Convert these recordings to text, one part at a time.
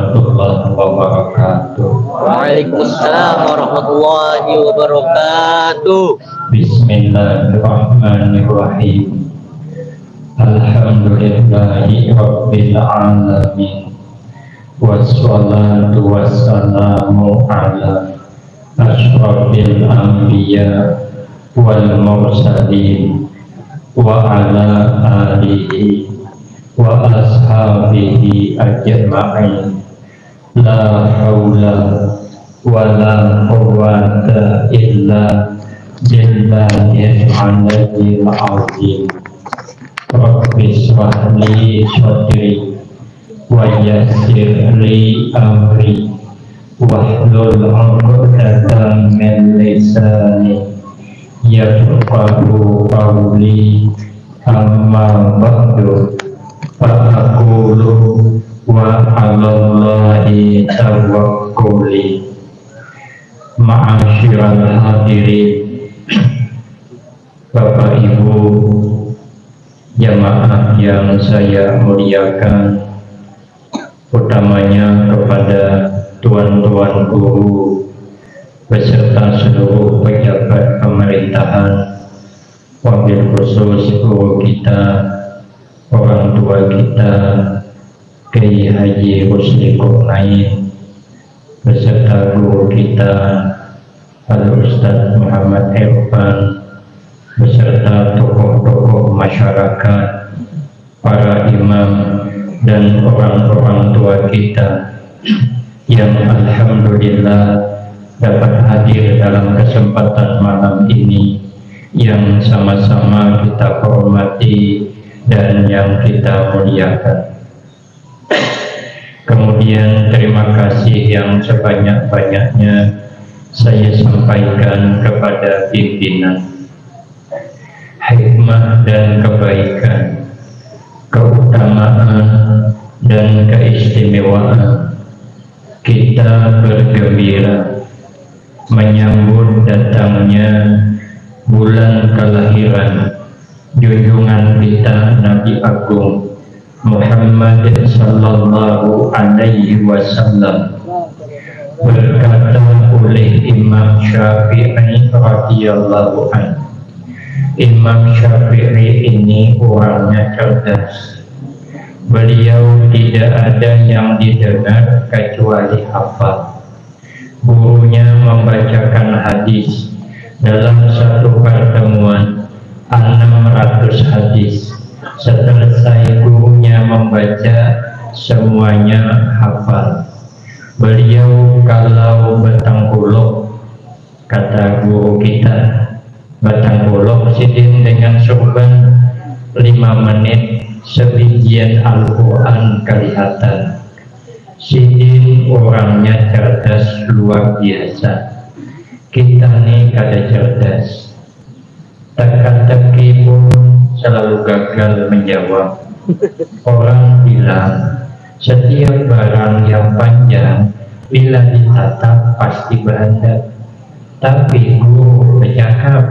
warahmatullahi wabarakatuh. Waalaikumsalam warahmatullahi wabarakatuh. Bismillahirrahmanirrahim. Alhamdulillahi rabbil alamin. Wassalatu wassalamu ala asyrafil anbiya wal mursalin wa ala alihi wa ashabihi ajma'in. La haula wa la quwwata illa billahil aliyyil azim. Rabbi shrah li sadri wa yassir li amri wahlul 'uqdatam min lisani yafqahu qawli. Amma ba'du, fa'aqulu wa 'alallahi tawakkuli. Ma'asyiral hadirin, Bapak Ibu jamaah yang saya muliakan, utamanya kepada tuan-tuan guru beserta seluruh pejabat pemerintahan, wabil khusus guru kita, orang tua kita, Kiai Haji Rusli Qurnain, beserta guru kita Al-Ustaz Muhammad Irfan, beserta tokoh-tokoh masyarakat, para imam dan orang-orang tua kita yang alhamdulillah dapat hadir dalam kesempatan malam ini yang sama-sama kita hormati dan yang kita muliakan. Kemudian terima kasih yang sebanyak-banyaknya saya sampaikan kepada pimpinan. Hikmah dan kebaikan, keutamaan dan keistimewaan, kita bergembira menyambut datangnya bulan kelahiran junjungan kita Nabi Agung Muhammad sallallahu alaihi wasallam. Berkata oleh Imam Syafi'i radhiyallahu anhu, Imam Syafi'i ini orangnya cerdas. Beliau tidak ada yang didengar kecuali hafal. Gurunya membacakan hadis dalam satu pertemuan 600 hadis. Selesai gurunya membaca, semuanya hafal. Beliau kalau batang bulog, kata guru kita, batang bulog sidin dengan sorban 5 menit sebijian Al-Quran kelihatan. Sidin orangnya cerdas luar biasa. Kita nih kada cerdas, teka-teki pun selalu gagal menjawab. Orang bilang setiap barang yang panjang bila ditatap pasti behandap. Tapi guru bercakap,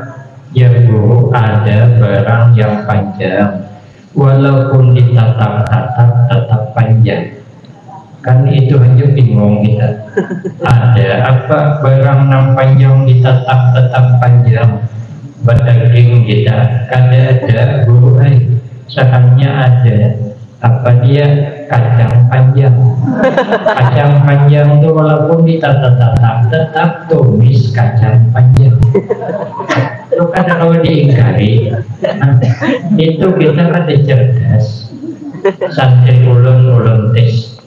ya guru ada barang yang panjang walaupun ditatap-tatap tetap panjang. Kan itu hanya bingung kita. Ada apa barang yang panjang ditatap tetap panjang? Badaging kita kada ada guru sahamnya ada. Apa dia? Kacang panjang. Kacang panjang itu walaupun ditatap-tatap tetap tumis kacang panjang. Itu kan kalau diingkari, itu kita ada cerdas. Santri ulun tes.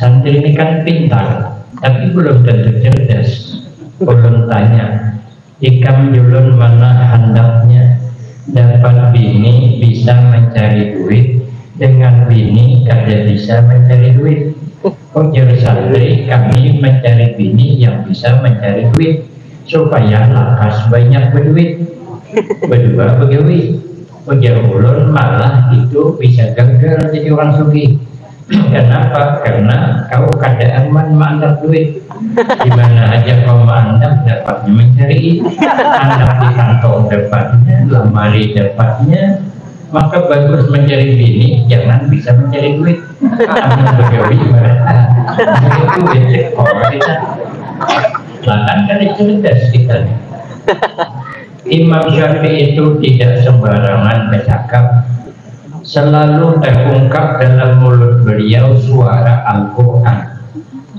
Santri ini kan pintar, tapi belum tentu cerdas. Ulun tanya, ikam julun mana hendaknya dapat bini bisa mencari duit, dengan bini kada bisa mencari duit. Ujar santri, kami mencari bini yang bisa mencari duit supaya lakas banyak berduit, berdua begawi. Ujar ulun malah itu bisa gagal jadi orang sugih. Kenapa? Karena kau kada aman mengandap duit. Dimana aja kau mengandap dapatnya mencari, andap di kantong dapatnya, lemari dapatnya. Maka bagus mencari bini, jangan bisa mencari duit. Anu begawi mereka Itu becek orang kita. Lah kan cerdas kita nih. Imam Syafi'i itu tidak sembarangan bercakap, selalu terungkap dalam mulut beliau suara Al-Quran.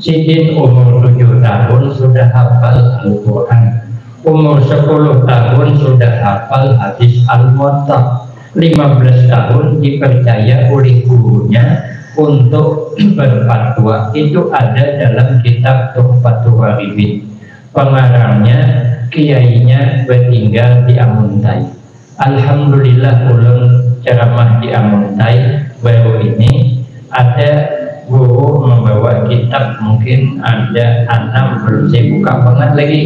Sidin umur 7 tahun sudah hafal Al-Quran, umur 10 tahun sudah hafal hadis Al-Muwatta, 15 tahun dipercaya oleh gurunya untuk berfatwa. Itu ada dalam kitab Tuhfatul Warifin. Pengarangnya kiainya bertinggal di Amuntai. Alhamdulillah ulun ceramah di Amuntai baru ini ada guru membawa kitab, mungkin ada 6 belum saya buka banget lagi.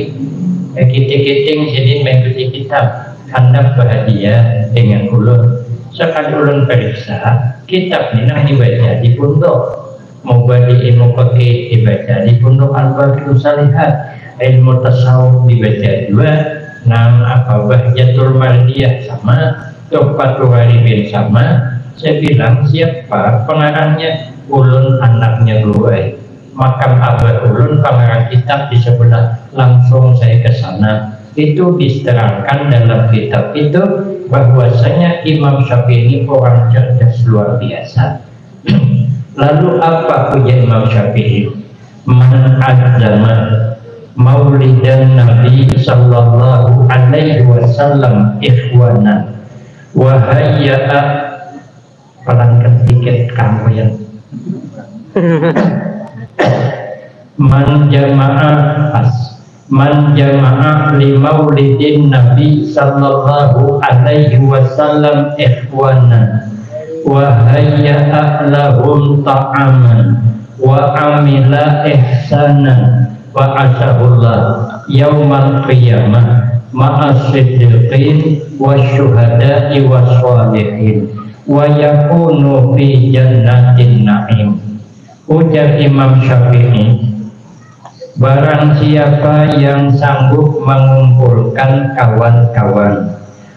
Kiting-kiting jadi mengikuti kitab hendak berhadiah dengan ulun. Sekali ulun periksa kitab ini dibaca di pondok, mau di ilmu fikih dibaca di pondok Al-Baqiyus Salihat, ilmu tasawuf dibaca juga, Bahjatul Mardiyah sama, Tuhfatul Warifin sama. Saya bilang siapa pengarangnya? Ulun anaknya dua. Makam abah ulun pengarang kitab di sebelah. Langsung saya ke sana. Itu diterangkan dalam kitab itu bahwasanya Imam Syafi'i ini orang cerdas luar biasa. Lalu apa punya Imam Syafi'i? Man adzama maulidan Nabi sallallahu alaihi wasallam ikhwanan wa hayya'a, pelankan sedikit kamu yang man jama'a li maulidin Nabi sallallahu alaihi wasallam ikhwanan wa hayya'a lahum ta'aman wa amila ihsanan wa asahullah yaumal qiyamah ma'as-siddiqin wasyuhada'i wassalihin wa yakunu fi jannatin na'im. Ujar Imam Syafi'i, barang siapa yang sanggup mengumpulkan kawan-kawan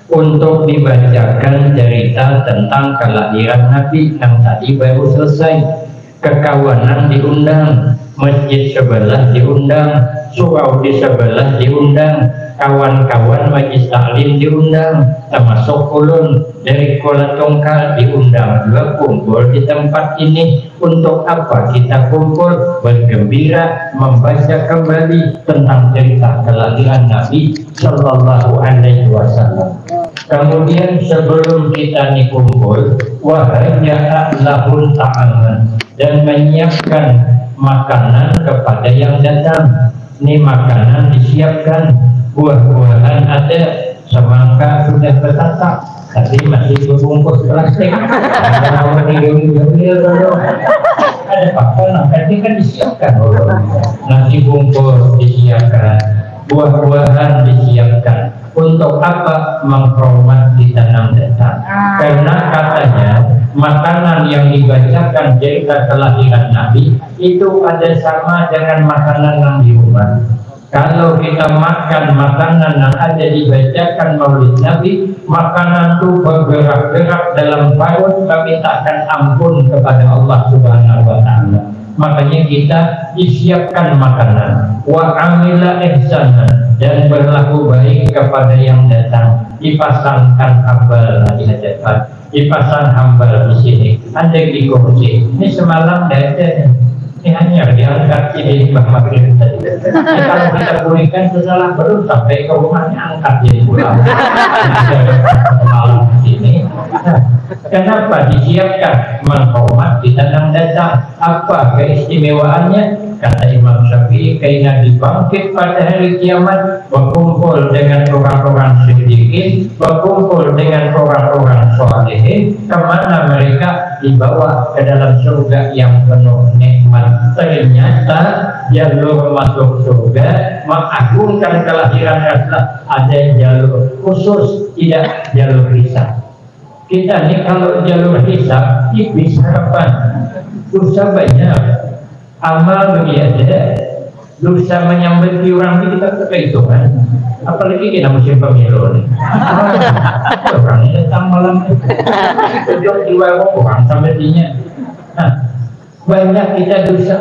untuk dibacakan cerita tentang kelahiran Nabi yang tadi baru selesai, kekawanan diundang, masjid sebelah diundang, surau di sebelah diundang, kawan-kawan majlis taklim diundang, termasuk ulun dari Kuala Tongkal diundang juga kumpul di tempat ini. Untuk apa kita kumpul? Bergembira membaca kembali tentang cerita kelahiran Nabi Sallallahu Alaihi Wasallam. Kemudian sebelum kita kumpul, wahayya lahul ta'aman, dan menyiapkan makanan kepada yang datang. Ini makanan disiapkan, buah-buahan ada, semangka sudah bertatak, tapi masih berbungkus plastik. Ada makanan, tapi kan disiapkan. Nasi bungkus disiapkan, buah-buahan disiapkan. Untuk apa? Menghormati tanam datang. Karena katanya makanan yang dibacakan cerita kelahiran Nabi itu ada sama dengan makanan yang di rumah. Kalau kita makan makanan yang ada dibacakan maulid Nabi, makanan itu bergerak-gerak dalam perut, kami takkan ampun kepada Allah Subhanahu wa Ta'ala. Makanya kita disiapkan makanan, wa amila ihsanan, dan berlaku baik kepada yang datang. Dipasangkan hambal di hadapan, dipasang hambal di sini, ada di kursi. Ini semalam tidak ada. Ini hanya diangkat jadi Mbah Maghrib tadi. Kalau kita pulihkan setelah baru sampai ke rumahnya angkat jadi pulang. Malam di sini. Kenapa disiapkan? Menghormat di tanam datang. Apa keistimewaannya? Kata Imam Syafi'i, karena dibangkit pada hari kiamat, berkumpul dengan orang-orang siddiqin, berkumpul dengan orang-orang sholihin. Kemana mereka? Dibawa ke dalam surga yang penuh nikmat. Ternyata jalur masuk surga mengagungkan kelahiran Rasulullah, ada jalur khusus, tidak jalur hisab. Kita nih kalau jalur hisab, iblis harapan dosa banyak, amal begitu, dosa menyambut orang ini kita kehitungan. Apalagi kita musim pemilu nih. Orang ini datang malam itu di warung orang sampai dinya. Banyak kita dosa.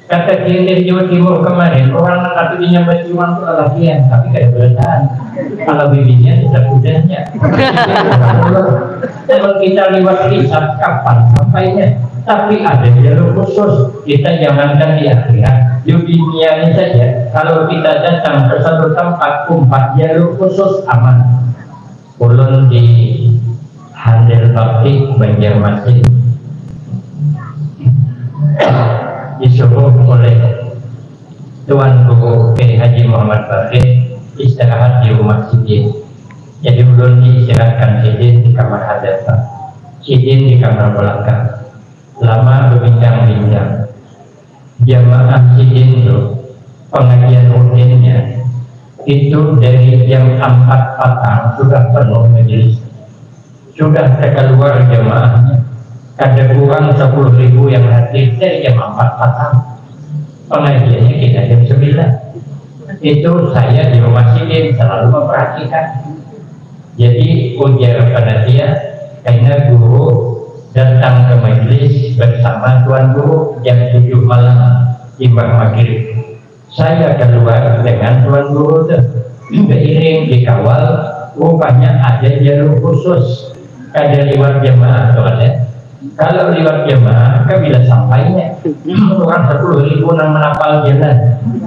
Kata dia dari Jawa Timur kemarin, orang artinya berjuang itu latihan, tapi gak ada berenang. Kalau bibinya tidak udahnya. Kalau kita lewat hisab kapan sampainya? Tapi ada jalur khusus. Kita jangankan di akhirat, di dunia ini saja. Kalau kita datang ke satu tempat, umpat jalur khusus aman. Ulun di Handel Bakti Banjarmasin disuruh oleh Tuan Guru Kiai Haji Muhammad Bakri istirahat di rumah Sidin. Jadi belum diistirahatkan Sidin di kamar hadapan, Sidin di kamar belakang. Lama berbincang-bincang. Jamaah Sidin itu pengajian rutinnya itu dari jam 4 petang sudah penuh majelis, sudah keluar jamaahnya. Ada kurang 10.000 yang hadir dari jam 4 petang. Pengajiannya kita jam 9. Itu saya di rumah Sidin selalu memperhatikan. Jadi ujar pada dia, karena guru datang ke majelis bersama Tuan Guru jam 7 malam imbang maghrib. Saya keluar dengan Tuan Guru beriring dikawal. Rupanya ada jalur khusus. Ada lewat jamaah soalnya. Kalau lewat jamaah, bila sampainya orang 10.000 yang menapal jalan,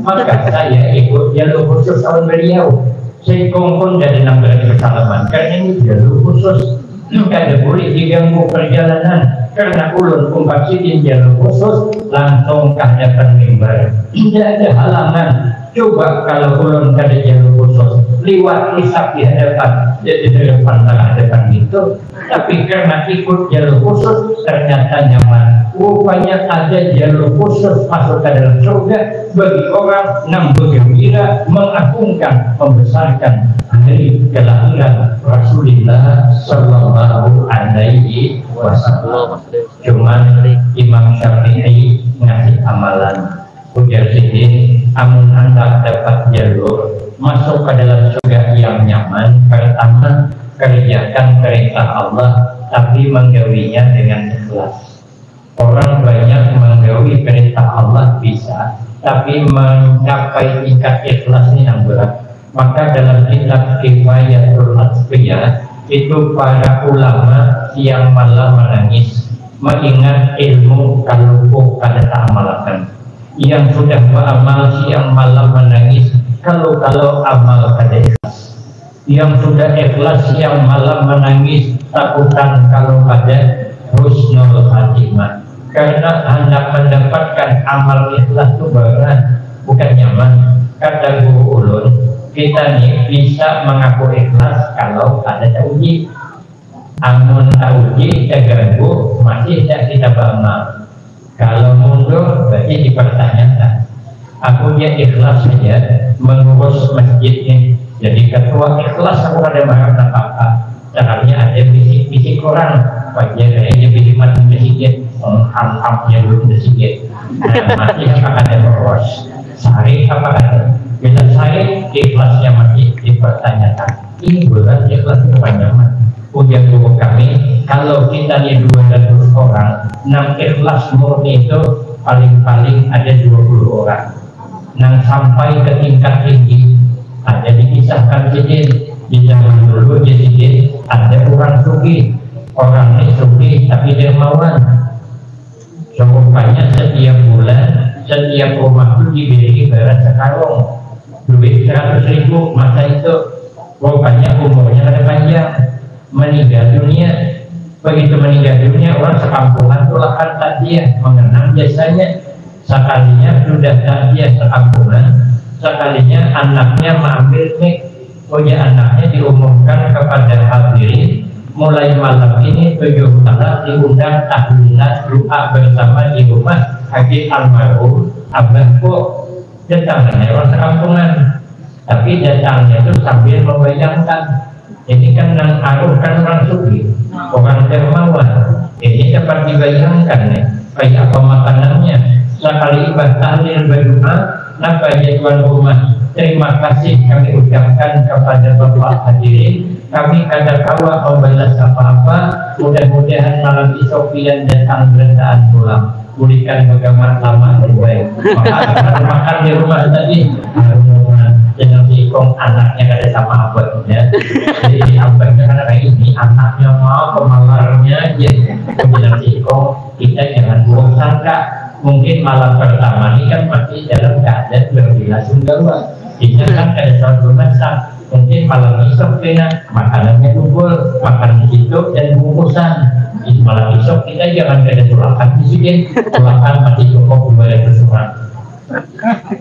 maka saya ikut jalur khusus tahun beliau. Saya kumpul dari 16 kesalaman karena ini jalur khusus. Tidak boleh diganggu perjalanan karena ulun umpat Sidin jalur khusus langsung ke hadapan mimbar. Tidak ada halangan. Coba kalau ulun ada jalur khusus lewat hisab di hadapan, jadi di depan hadapan itu. Tapi karena ikut jalur khusus ternyata nyaman. Rupanya ada jalur khusus masuk ke dalam surga bagi orang yang bergembira mengagungkan, membesarkan hari kelahiran Rasulullah Sallallahu Alaihi Wasallam. Cuman Imam Syafi'i ngasih amalan. Ujar Sidin, amun anda dapat jalur masuk ke dalam surga yang nyaman, pertama kerjakan perintah Allah tapi menggawinya dengan ikhlas. Orang banyak menggawi perintah Allah bisa, tapi mencapai tingkat ikhlas ini yang berat. Maka dalam kitab Kifayatul Atqiyah itu para ulama siang malam menangis mengingat ilmu kalau pada tak amalkan. Yang sudah beramal siang malam menangis kalau amal kada ikhlas. Yang sudah ikhlas siang malam menangis takutan kalau pada husnul khatimah. Karena hendak mendapatkan amal ikhlas itu berat, bukan nyaman. Kata guru ulun, kita nih bisa mengaku ikhlas kalau ada uji. Amun uji terganggu masih tidak kita beramal. Kalau mundur berarti dipertanyakan. Aku ya ikhlas saja mengurus masjid ini. Jadi ketua ikhlas aku ada marah apa-apa. Caranya ada bisik-bisik orang. Wajar aja biliman masjid, ham-hamnya belum masjid. Masih apa ada boros. Sehari apa ada? Bila saya ikhlasnya masih dipertanyakan. Ini berat ikhlasnya panjang. Ujian guru kami, kalau kita lihat 200 orang, nang ikhlas murni itu paling-paling ada 20 orang. Nang sampai ke tingkat tinggi, ada dikisahkan Sidin di zaman dulu di Sidin ada orang sugi, orang ini sugi tapi dermawan. Rupanya setiap bulan, setiap rumah itu diberi beras sekarung, duit 100.000. Masa itu rupanya umurnya ada panjang. Meninggal dunia, begitu meninggal dunia orang sekampungan tuh akan takziah mengenang jasanya. Sekalinya sudah takziah sekampungan, sekalinya anaknya mengambil mic. Anaknya diumumkan kepada hadirin mulai malam ini 7 malam diundang tahlilan doa bersama di rumah Haji almarhum abahku. Datangnya orang sekampungan, tapi datangnya itu sambil membayangkan. Ini kan yang aruh kan orang sugi, orang dermawan. Ini dapat dibayangkan nih, kayak apa makanannya. Sekali ibadah tahlil berdoa, napa ya tuan rumah, terima kasih kami ucapkan kepada Bapak hadirin. Kami kada kawa membalas apa-apa. Mudah-mudahan malam esok pian datang berentaan pulang. Pulihkan bagaimana lama terbaik. makan di rumah tadi jangan diikong anaknya ada sama abangnya. Jadi abangnya karena kayak ini anaknya mau pemalarnya jadi jangan diikong kita jangan buang sangka. Mungkin malam pertama ini kan masih dalam keadaan berbilas sunggawa. Kita kan ada suatu masa mungkin malam esok kena makanannya kumpul, makan hidup dan bungkusan. Di malam esok kita jangan ada tulakan di sini, tulakan mati cukup boleh bersuara.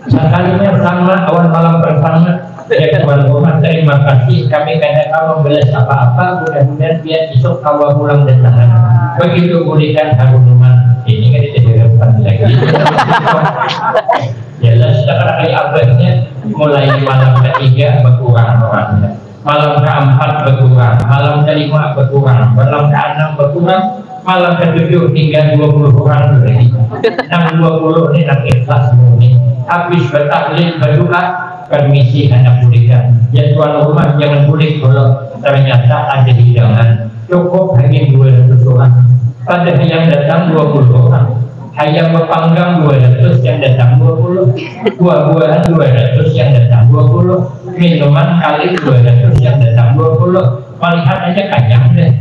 Sekalinya sama awal malam pertama, ya tuan rumah terima kasih kami karena kau membelas apa-apa, mudah-mudahan biar esok kau pulang dan tangan. Begitu pulihkan harum rumah ini kan tidak depan lagi. Jelas sekarang kali abadnya mulai malam ketiga berkurang orangnya, malam keempat berkurang, malam kelima berkurang, malam keenam berkurang, malam ketujuh tinggal 20 orang lagi. 20 ini nak ikhlas murni. Habis bertahlil berdoa, permisi anak berikan. Ya tuan rumah jangan boleh kalau ternyata ada hidangan. Cukup hanya 200 orang. Pada yang datang 20 orang. Ayam berpanggang 200 yang datang 20, buah-buahan 200 yang datang 20, minuman kali 200 yang datang 20, melihat aja kanyang deh.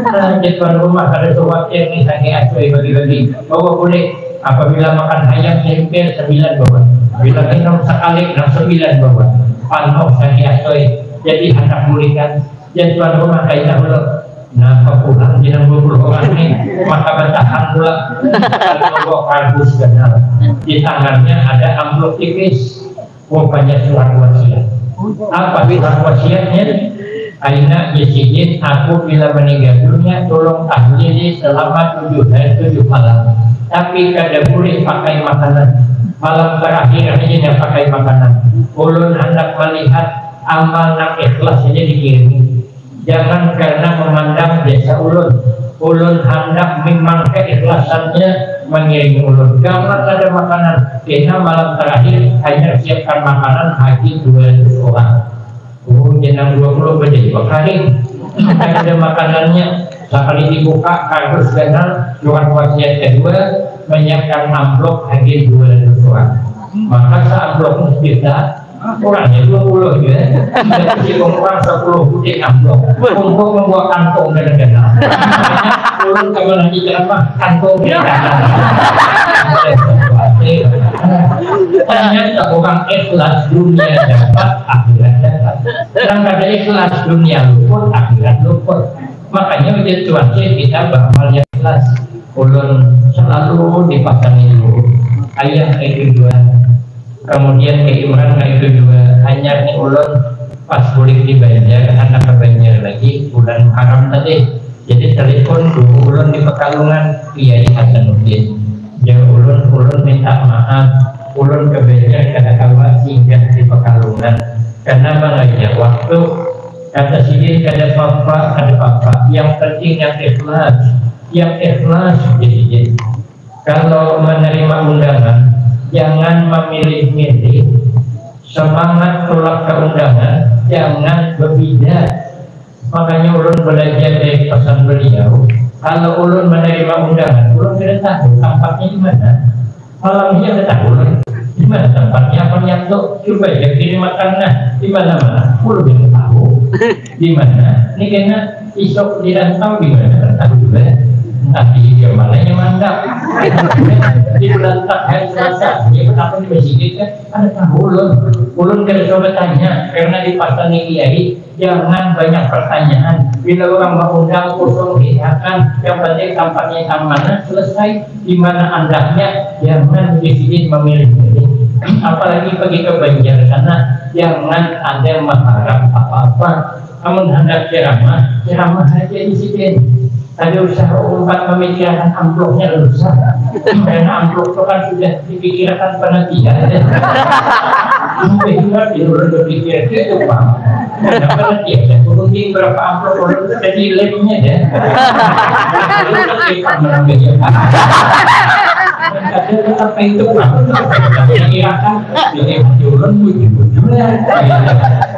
Nah, tuan rumah ada sesuatu yang misalnya acuy bagi-bagi, bawa boleh apabila makan ayam tempel 9 bawa, bila minum sekali 9 bawa, panuh sangi acuy, jadi anak mulikan, jadi tuan rumah kayak dahulu. Nah, pulang jenang 20 orang ini maka bertahan pula bawa kardus benar. Di tangannya ada amplop tipis, rupanya surat wasiat. Apa surat wasiatnya? Aina Yesidin, aku bila meninggal dunia tolong tahlili selama 7 hari 7 malam. Tapi kada boleh pakai makanan. Malam terakhir hanya pakai makanan. Ulun hendak melihat amal nak ikhlas saja dikirimi. Jangan karena memandang desa ulun hendak memang keikhlasannya mengiringi ulun. Jangan ada makanan. Karena malam terakhir hanya siapkan makanan haji 200 orang. Jenang 20 menjadi bekaring. Ada makanannya. Sekali dibuka kardus ganal surat wasiat kedua menyiapkan amplop haji 200 orang. Maka seamplop kita orangnya 20 ya, jadi orang 10 putih amplop untuk membuat kantong kadang-kadang. Orang kalau lagi ceramah kantong kadang-kadang. Ternyata orang ikhlas dunia dapat, akhirat dapat. Orang kata ikhlas dunia luput, akhirat luput. Makanya menjadi cuaca kita beramal yang ikhlas. Ulun selalu dipasangi dulu. Ayah itu dua. Kemudian keimanan itu juga hanya nih ulun pas boleh dibayar anak kebanyakan lagi bulan haram tadi. Jadi telepon dulu ulun di Pekalongan Kiai Hasanuddin. Ya ulun minta maaf, ulun kebanyakan kada kawa singgah di Pekalongan karena mengajar waktu kata sini kada apa yang penting yang ikhlas jadi kalau menerima undangan jangan memilih-milih, semangat tolak keundangan, jangan berbeda. Makanya ulun belajar dari pesan beliau. Kalau ulun menerima undangan, ulun tidak tahu tempatnya di mana. Malamnya tidak tahu di mana tempatnya. Apa yang tuh coba ya kirim makanan di mana-mana. Ulun tidak tahu di mana. Ini karena isok tidak tahu di mana. Tahu juga. Tapi dia malahnya mantap. Di bulan hari Selasa, dia apa di masjid kan ada tahu ulun kalau coba tanya karena di pasar Kiai jangan banyak pertanyaan. Bila orang mengundang kosong diakan, yang penting tempatnya yang mana selesai. Di mana andahnya jangan di sini memilih-milih. Apalagi pergi ke Banjar sana jangan ada mengharap apa-apa. Namun hendak ceramah aja di sini. Ada usaha umat memikirkan amplopnya susah karena amplop itu kan sudah dipikirkan penantian. Sampai juga tidur berpikir itu Pak. Karena penantian ya, mungkin berapa amplop orang jadi lemnya ya. Itu kan menambilnya. Apa itu Pak? Pikirkan ini turun bujuk-bujukan.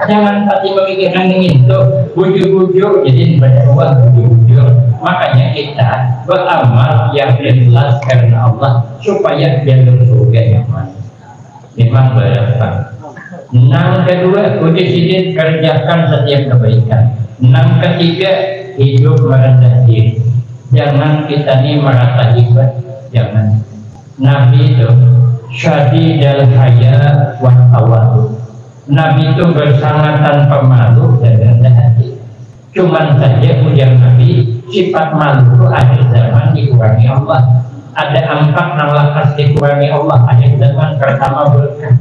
Jangan tadi memikirkan itu bujuk-bujuk jadi banyak uang bujuk-bujuk. Makanya kita beramal yang ikhlas karena Allah supaya jalur surga yang mana. memang berapa. Enam kedua, udisidik kerjakan setiap kebaikan. Enam ketiga, hidup merendah diri. Jangan kita ini merasa hebat, jangan. Nabi itu syadidal haya wa tawadu. Nabi itu bersangat tanpa malu dan rendah hati. Cuman saja ujar Nabi, sifat malu itu akhir zaman dikurangi Allah. Ada 4 lakas dikurangi Allah akhir zaman. Pertama berkah.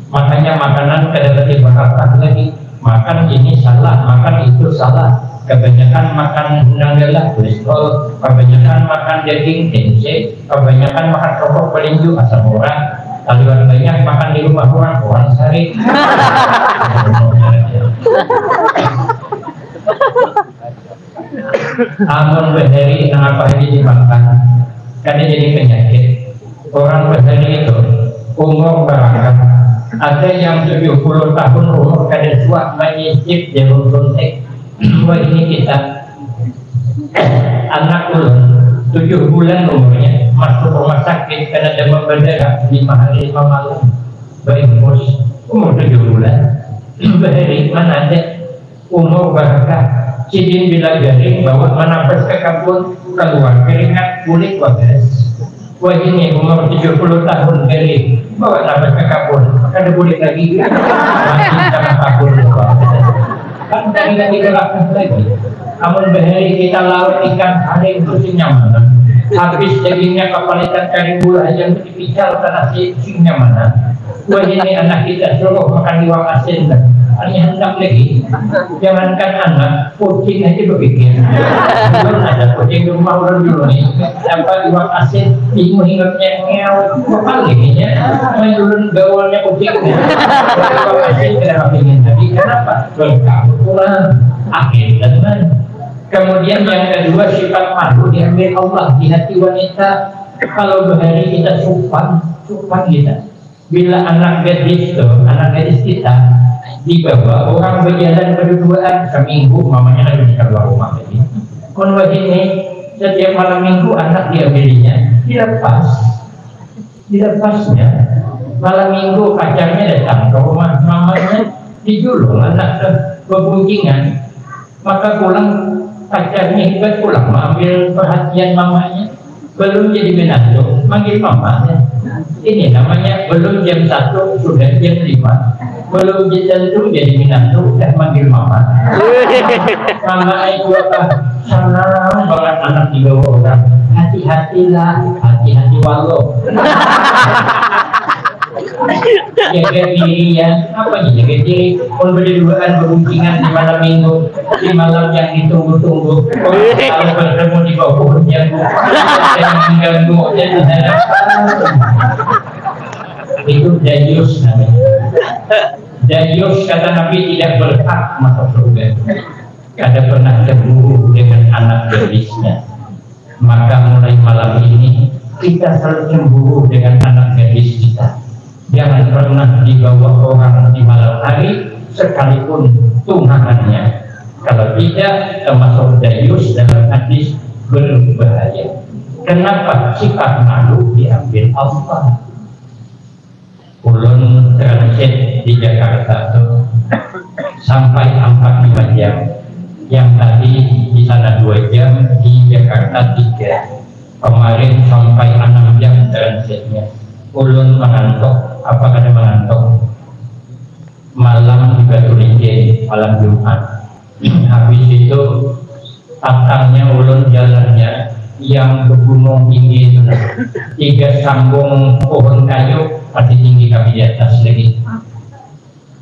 Makanya makanan kedapati berkah lagi. Makan ini salah, makan itu salah. Kebanyakan makan nanggelah kolesterol, kebanyakan makan daging TNC, kebanyakan makan rokok pelinju asam urat, terlalu banyak makan di rumah orang sari. Amun berhari apa ini dimakan, karena jadi penyakit. Orang berhari itu umur berangkat. Ada yang 70 tahun umur kada tua menyicip jarum suntik. Wah ini kita anak ulun 7 bulan umurnya masuk rumah sakit karena demam berdarah 5 hari 5 malam. Berimpus umur 7 bulan. Berhari mana ada umur berkah. Cidin bila garing bawa menapis ke kebun keluar keringat kulit wagas. Wah ini umur 70 tahun garing bawa nafas ke kebun ada kulit lagi masih sama kebun. Kan kita tidak lakukan lagi. Amun berhari kita laut ikan hari itu nyaman. Habis dagingnya kepalitan kari gula yang dipical karena singnya mana. Wah ini anak kita suruh makan iwak asin. Ini hendak lagi. Jangankan anak, kucing aja berpikir. Belum ada kucing rumah orang dulu nih. Apa iwak asin, bingung hinggapnya ngew. Kepalinya, menurun gawalnya kucing. Iwak asin kenapa ingin tadi? Kenapa? Berkah pulang. Akhir teman. Kemudian yang kedua sifat malu diambil Allah di hati wanita. Kalau berhari kita supan kita. Bila anak gadis kita dibawa orang berjalan berduaan seminggu, mamanya lagi keluar rumah tadi. Konwah ini setiap malam minggu anak diambilnya, dilepasnya. Malam minggu pacarnya datang ke rumah mamanya, dijulung anak berbuncingan. Maka pulang pacarnya hebat pulang mengambil perhatian mamanya. Belum jadi menantu, manggil mamanya. Ini namanya belum jam 1 sudah jam 5. Belum tentu jadi menantu udah manggil mama. Mama itu apa? Salam banget anak di bawah orang. Hati-hatilah, hati-hati walau. Jaga diri ya, apa nih jaga diri? Kalau berduaan berbuncingan di malam minggu, di malam yang ditunggu-tunggu. Kalau bertemu di bawah pohon jambu, yang mengganggu dan itu dayus namanya. Dayus kata Nabi tidak berhak masuk surga. Kada pernah cemburu dengan anak gadisnya. Maka mulai malam ini kita selalu cemburu dengan anak gadis kita. Jangan pernah dibawa orang di malam hari sekalipun tunangannya. Kalau tidak termasuk dayus dalam hadis berbahaya. Kenapa? Sifat malu diambil Allah. Ulun transit di Jakarta tuh sampai 45 jam. Yang tadi di sana 2 jam, di Jakarta 3. Kemarin sampai 6 jam transitnya. Ulun mengantuk. Apa kata mengantuk? Malam di Batu Rinjai, malam Jumat. Habis itu tatangnya ulun jalannya yang ke gunung tinggi itu, 3 sambung pohon kayu masih tinggi kami di atas lagi.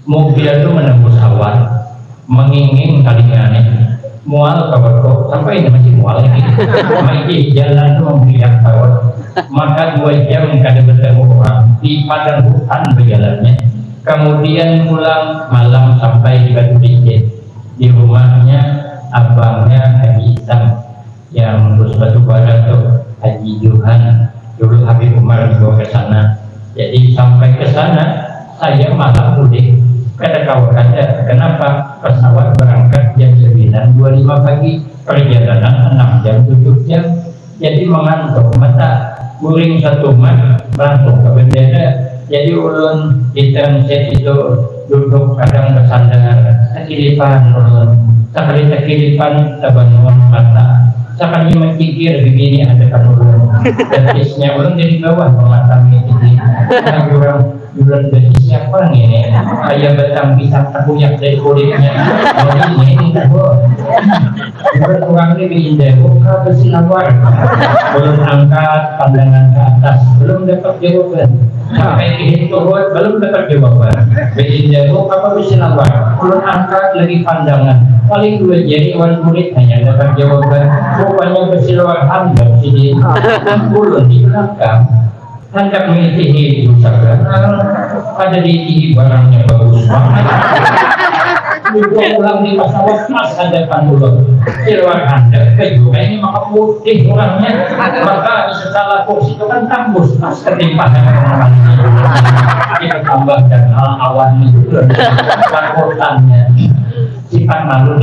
Mobil itu menembus awan, mengingin kali aneh. Mual kabarku sampai ini masih mual lagi. Masih jalan itu memberiak tawar. Maka 2 jam kada bertemu orang di padang hutan berjalannya. Kemudian pulang malam sampai di Batu Rinjai. Di rumahnya abangnya Haji Isam yang terus batu bara tuh Haji Johan. Dulu Habib Umar dibawa ke sana. Jadi sampai ke sana saya malam mudik. Kata kawan kata, kenapa pesawat berangkat jam 9.25 pagi, perjalanan 6 jam 7 jam, jadi mengantuk mata. Guring 1 mat langsung ke bendera Jadi ulun di transit itu duduk kadang bersandar, tekilipan ulun, sekali tekilipan terbangun mata, sekali mencikir begini ada kan ulun, betisnya ulun dari bawah mata ini, kurang bulan besi siapa ini? Ayam batang pisang terbuyak dari kulitnya, ini bukan kurang lebih indah, bukan bersinar, belum angkat pandangan ke atas, belum dapat jawaban. Sampai itu belum dapat jawaban. Beindah, apa bersinar? Belum angkat lagi pandangan. Paling dua jari wan murid hanya dapat jawaban. Rupanya bersinar hamba sini. Belum di belakang. Hendak mengisi usaha, ada di barangnya bagus banget. Pulang di pasar mas ada pandulun, siluan anda kejuga ini maka putih orangnya, maka setelah kursi itu kan tembus mas ketimpangan orang kita tambahkan awan itu laporannya sifat malu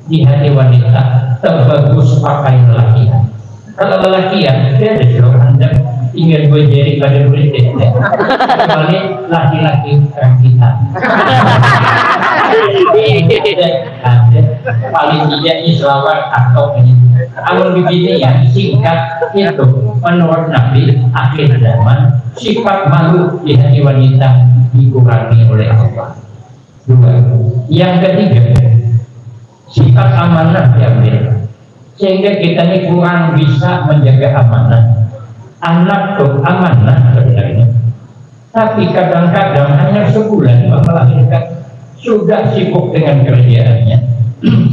di hati wanita terbagus pakai lelakian. Kalau lelakian dia ada siluan anda ingin gue jadi pada murid kecuali laki-laki kita paling tidak ini selawat atau ini kalau begini ya singkat itu menurut Nabi akhir zaman sifat malu di hati wanita dikurangi oleh Allah. Dua, yang ketiga sifat amanah diambil sehingga kita ini kurang bisa menjaga amanah. Anak tuh amanah sebenarnya, tapi kadang-kadang hanya sebulan melahirkan sudah sibuk dengan kerjaannya,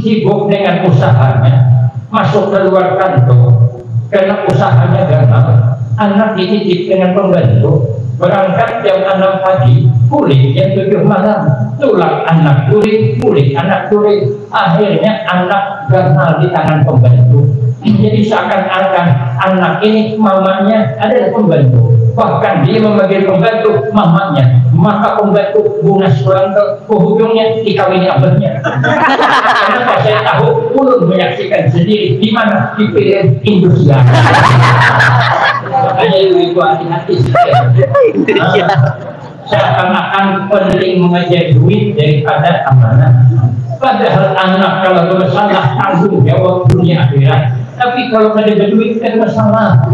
sibuk dengan usahanya, masuk keluar kantor karena usahanya gagal. Anak dititip dengan pembantu, berangkat jam 6 pagi, pulang jam 7 malam, tulang anak pulang anak pulang, akhirnya anak gagal di tangan pembantu. Jadi seakan-akan anak ini mamanya adalah pembantu, bahkan dia memanggil pembantu mamanya, maka pembantu bunas pulang ke ujungnya dikawini abahnya. Karena saya tahu ulun menyaksikan sendiri di mana di PN Indonesia. Makanya itu hati-hati. Seakan-akan penting mengejar duit daripada amanah. Padahal anak kalau bersalah tanggung jawab dunia akhirat. Tapi kalau ada duit kan masalah.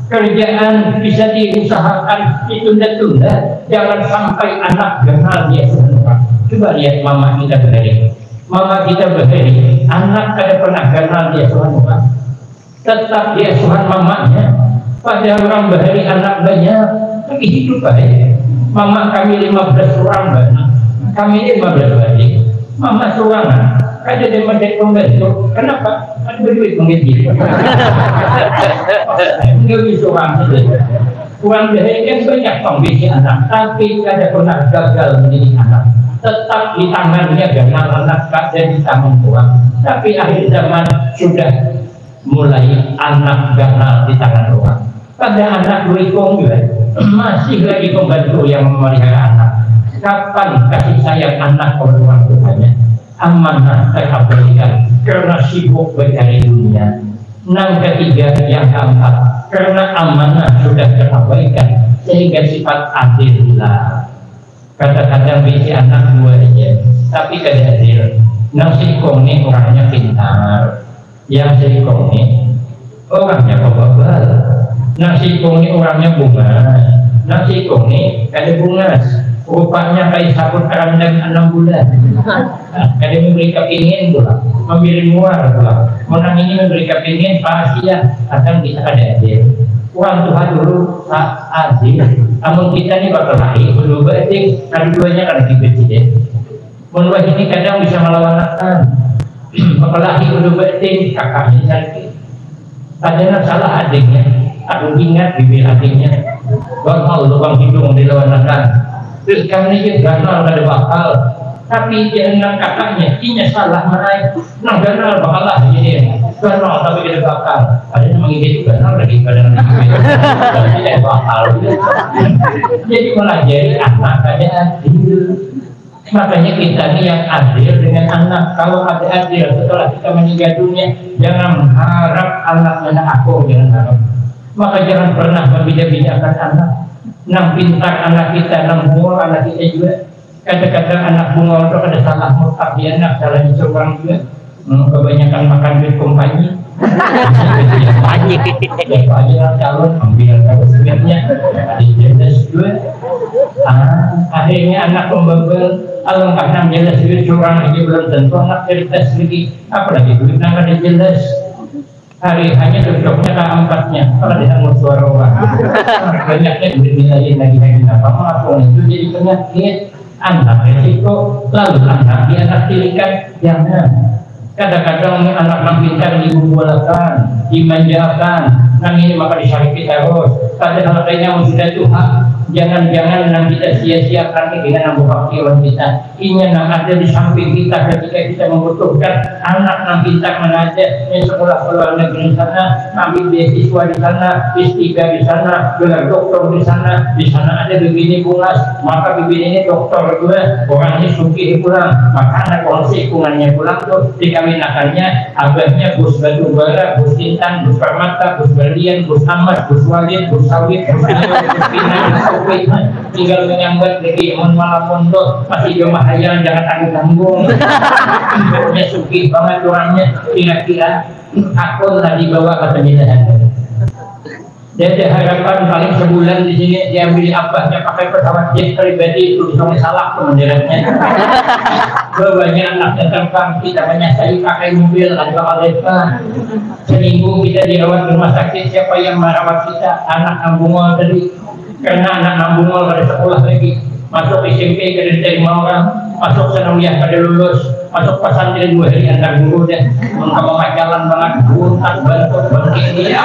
Kerjaan bisa diusahakan ditunda-tunda. Jangan sampai anak gagal dia semua. Coba lihat mama kita berdiri. Mama kita berdiri. Anak ada pernah gagal dia semua. Tetap dia suhan mamanya. Padahal orang berdiri anak banyak. Tapi hidup baik. Mama kami 15 orang banyak. Kami 15 balik. Mama seorang ada di masjid pembantu. Kenapa? Ada berduit mengaji. Enggak bisa orang saja. Orang kan banyak pembisi anak, tapi ada pernah gagal menjadi anak. Tetap di tangannya gagal anak, ada di tangan orang. Tapi akhir zaman sudah mulai anak gagal di tangan orang. Pada anak berikung juga masih lagi pembantu yang memelihara anak. Kapan kasih sayang anak kepada orang tuanya? Amanah terabaikan karena sibuk mencari dunia. Yang ketiga, yang keempat, karena amanah sudah terabaikan sehingga sifat adil hilang. Kadang-kadang bisi anak dua aja, tapi kada adil. Nasi koni orangnya pintar, yang si koni orangnya pebabal. Nasi koni orangnya bunga, nasi koni ada bunga. Rupanya kayak sabun kerandang 6 bulan. Kadang memberi kepingin pula, memberi muar pula. Orang ini memberi kepingin pasti ya akan bisa ada adil. Orang Tuhan dulu tak adil. Namun kita ini bakal lahir dulu berarti keduanya kan lagi presiden. Menurut ini kadang bisa melawan akan. Bakal lahir dulu berarti kakaknya sakit. Padahal salah adiknya. Aku ingat bibir adiknya. Bakal lubang hidung di lawan akan. Terus kami ini gagal ada bakal, tapi dia dengan kakaknya, ini salah menaik, nah gagal bakal lah jadi gagal tapi dia bakal, ada yang mengingat gagal lagi pada tapi dia bakal, jadi melajari anak ada adil, makanya kita ini yang adil dengan anak. Kalau ada adil setelah kita meninggal dunia, jangan harap anak aku, jangan harap, maka jangan pernah membeda-bedakan anak. Nang pintar anak kita, nang bungol anak kita juga. Kadang-kadang anak bungol itu ada salah mutak dia anak, salah disorang juga. Kebanyakan makan duit kompani. Ya aja calon ambil sebenarnya di jelas juga. Akhirnya anak pembebel alangkah enam jelas duit curang aja belum tentu anak cerdas lagi. Apalagi duit nang ada jelas. Hari hanya cocoknya keempatnya kalau dia mau suara orang banyaknya dimilai lagi apa maafkan itu jadi penyakit anak resiko lalu anak di anak tirikan jangan kadang-kadang anak yang pintar dibubulakan dimanjakan nang ini maka disariki terus padahal kayaknya sudah Tuhan jangan-jangan nang kita sia-siakan dengan nang kewakilan kita ini nang ada di samping kita ketika kita membutuhkan anak nang pintar mengajar yang sekolah luar negeri di sana ambil beasiswa di sana S3 di sana gelar doktor di sana ada begini bungas maka begini ini dokter juga orangnya suki pulang maka anak kongsi kungannya pulang tuh dikawinakannya abahnya bus batu bara bus intan bus permata bus berlian bus amas bus walid bus sawit bus pinang tinggal menyambat lagi malam pondok masih cuma hayalan jangan tanggung-tanggung hidupnya suki banget orangnya kira-kira akun tadi bawa ke pemilihan jadi harapan paling sebulan di sini dia beli abahnya pakai pesawat jet pribadi itu bisa salah kemenderatnya banyak anaknya terbang kita menyasai pakai mobil ada aleta seminggu kita dirawat di rumah sakit siapa yang merawat kita anak ambungol tadi karena anak ambungol pada sekolah lagi masuk SMP kada diterima orang masuk senawiyah kada lulus masuk pesantren 2 hari antar guru deh mengkamu jalan banget buntat bantu begini ya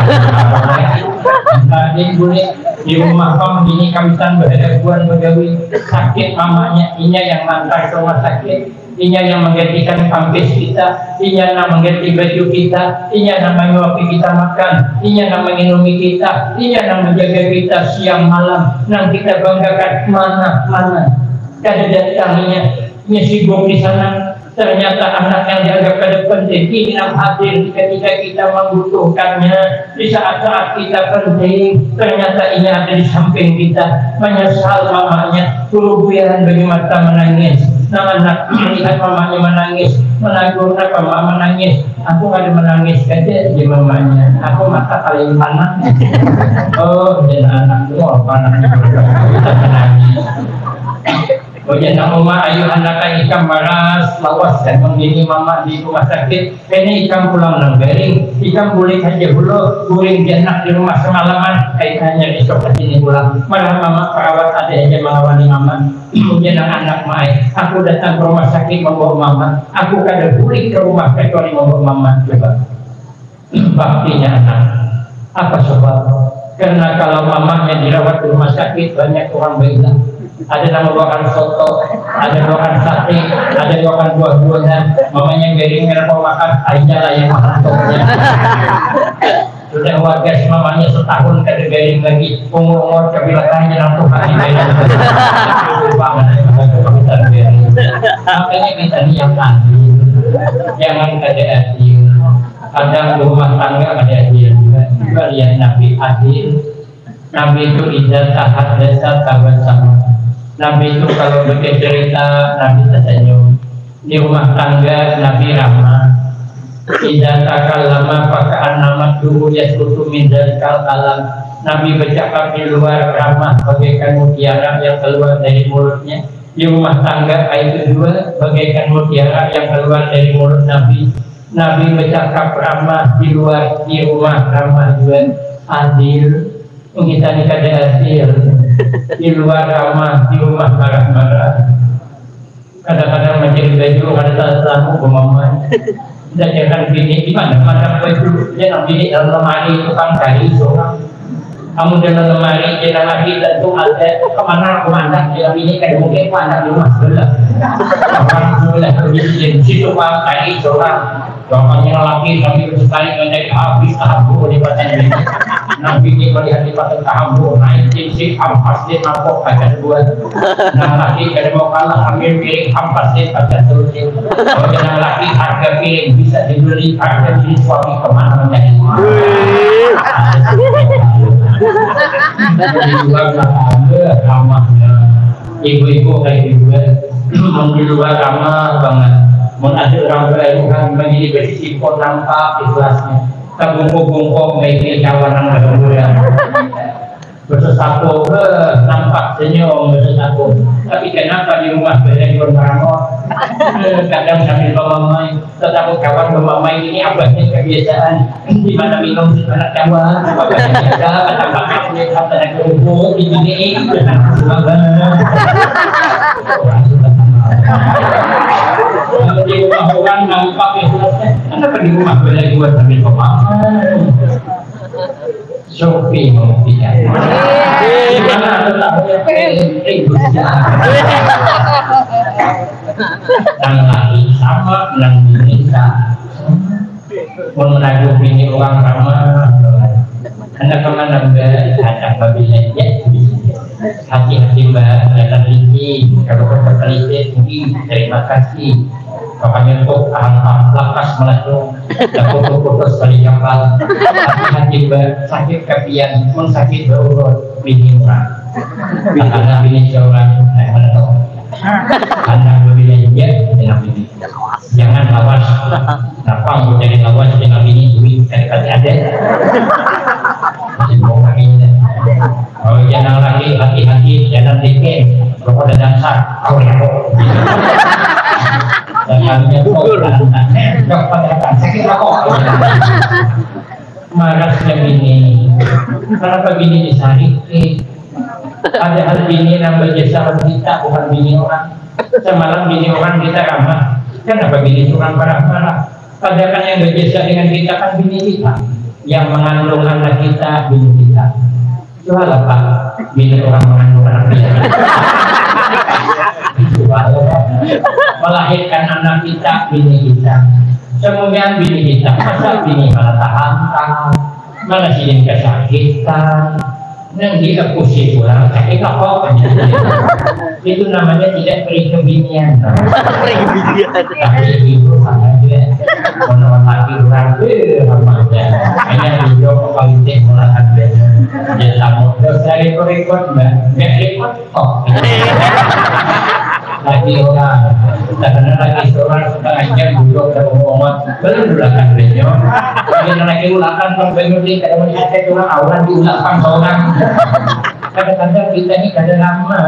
tadi boleh di rumah kamu gini kamisan berhadapan begawi sakit mamanya inya yang mantar ke rumah sakit inya yang menggantikan pampers kita inya yang mengganti baju kita inya yang menyuapi kita makan inya yang menginumi kita inya yang menjaga kita siang malam nang kita banggakan mana kada datangnya sibuk di sana ternyata anak yang dianggap kada penting tidak hadir ketika kita membutuhkannya di saat-saat kita penting ternyata ini ada di samping kita menyesal mamanya kerugian bagi mata menangis nah anak melihat mamanya menangis menagur apa mama menangis aku ada menangis saja di mamanya aku mata paling panas oh dan anakku panas kita menangis oh jangan mama ayo anak ikam baras lawas dan menggini mama di rumah sakit ini ikam pulang nanggaring ikam boleh saja dulu guring jenak di rumah semalaman kaitannya besok ke sini pulang malah mama perawat ada aja mengawali mama kemudian anak mai aku datang ke rumah sakit membawa mama aku kada boleh ke rumah kecuali membawa mama coba baktinya anak apa sebab karena kalau mamanya dirawat di rumah sakit banyak orang bilang ada nama bawakan soto, ada bawakan sate, ada bawakan buah-buahan, mamanya garing mereka makan, aja lah yang makan sotnya. Sudah wagas mamanya setahun kada garing lagi, umur kebilakannya langsung hari garing. Makanya kita niatkan, jangan kada adil. Kadang rumah tangga kada adil juga. Juga lihat Nabi adil. Nabi itu izah tahat desa tabat sama. Nabi itu kalau bercerita Nabi tersenyum di rumah tangga Nabi ramah tidak takal lama pakaan nama dulu ya susu mindarikal alam Nabi bercakap di luar ramah bagaikan mutiara yang keluar dari mulutnya di rumah tangga ayat kedua bagaikan mutiara yang keluar dari mulut Nabi Nabi bercakap ramah di luar di rumah ramah juga adil kita ini kada adil di luar ramah di rumah marah-marah kadang-kadang mencari baju kada tamu ke mama dan jangan bini di mana baju jangan bini dalam lemari itu kan cari seorang kamu dalam lemari jangan lagi tentu ada kemana jangan bini kayak mungkin mana di rumah sebelah orang sebelah di situ kan cari seorang bapaknya laki tapi sekali menjadi habis tahu di pasien ini Nabi ini melihat di pasien tahu naik sisi ampas dia nampok pada dua nah laki kada mau kalah ambil piring ampas dia pada terusin kalau jangan laki harga piring bisa dibeli harga diri suami kemana-mana Di luar ada ramahnya. Ibu-ibu kayak ibu di luar ramah banget. Mau ada orang baru kan begini berisiko nampak ikhlasnya. Kabung-bungkong ini kawanan bermuda. Bersesako nampak senyum bersesako. Tapi kenapa di rumah berlengkon karamot? Kadang sambil memamai, tetapi kawan memamai ini abadnya kebiasaan. Di mana minum di mana kawan, abadnya biasa, tambah kasih, kata kerupuk, ini, kalau di rumah orang nampak ikhlasnya, kenapa di rumah berlengkon sambil memamai? Sofi ngopinya. Gimana tetapnya penting nang lagi sama nang bisa menaruh bini orang ramah anda kemana mbak ada babinya ya hati-hati mbak dalam ini kalau berkelit tinggi terima kasih pokoknya untuk angkat lakas melaju dan foto-foto sekali kapal hati-hati mbak sakit kepian pun sakit berurut bini orang karena bini seorang anak berbeda ya dengan bini jangan lawas napang jadi lawas dengan bini duit kali-kali ada masih mau kakinya kalau jangan lagi hati-hati jangan dikit kalau ada dasar kau repot jangannya kok pada sakit rokok marahnya bini kenapa bini disariki padahal bini yang berjasa kita bukan bini orang semalam bini orang kita ramah kenapa bini orang marah-marah padahal kan yang berjasa dengan kita kan bini kita yang mengandung anak kita bini kita jual apa bini orang mengandung anak kita melahirkan anak kita bini kita kemudian bini kita masa bini malah tahan mana sih kesakitan yang dia pusing pulang sakit apa itu namanya tidak beri kebinian tapi ibu aja menolak lagi orang remaja hanya video politik mulakan dia tamu dari rekod mbak rekod kok lagi orang karena lagi seorang setengah jam duduk dan ngomong belum diulangkan beliau tapi lagi ulangkan kalau beliau ini kadang ada orang awan diulangkan seorang kadang-kadang kita ini kadang lama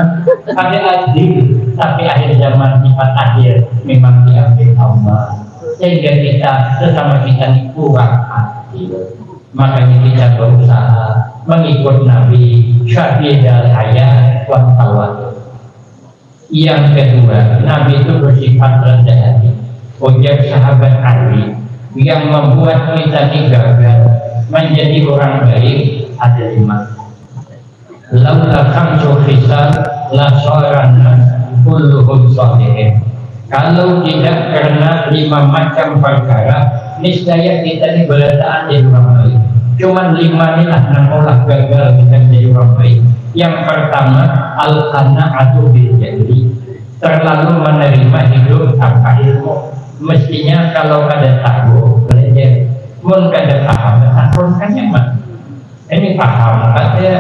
ada adil tapi akhir zaman sifat adil memang diambil Allah sehingga kita sesama kita ini kurang adil makanya kita berusaha mengikut Nabi Syahidal Hayat wa Tawadhu. Yang kedua, Nabi itu bersifat rendah hati. Ujar sahabat Ali yang membuat kita gagal menjadi orang baik ada 5. Laula khamsu khisal la saranna kulluhum shalihin. Kalau tidak karena 5 macam perkara, niscaya kita ini berataan jadi orang baik. Cuman 5 inilah yang olah gagal kita menjadi orang baik. Yang pertama, al-qana'atu bil jahli, terlalu menerima hidup tanpa ilmu. Mestinya kalau kada tahu belajar, mun kada paham, takon kan nyaman. Ini paham ada,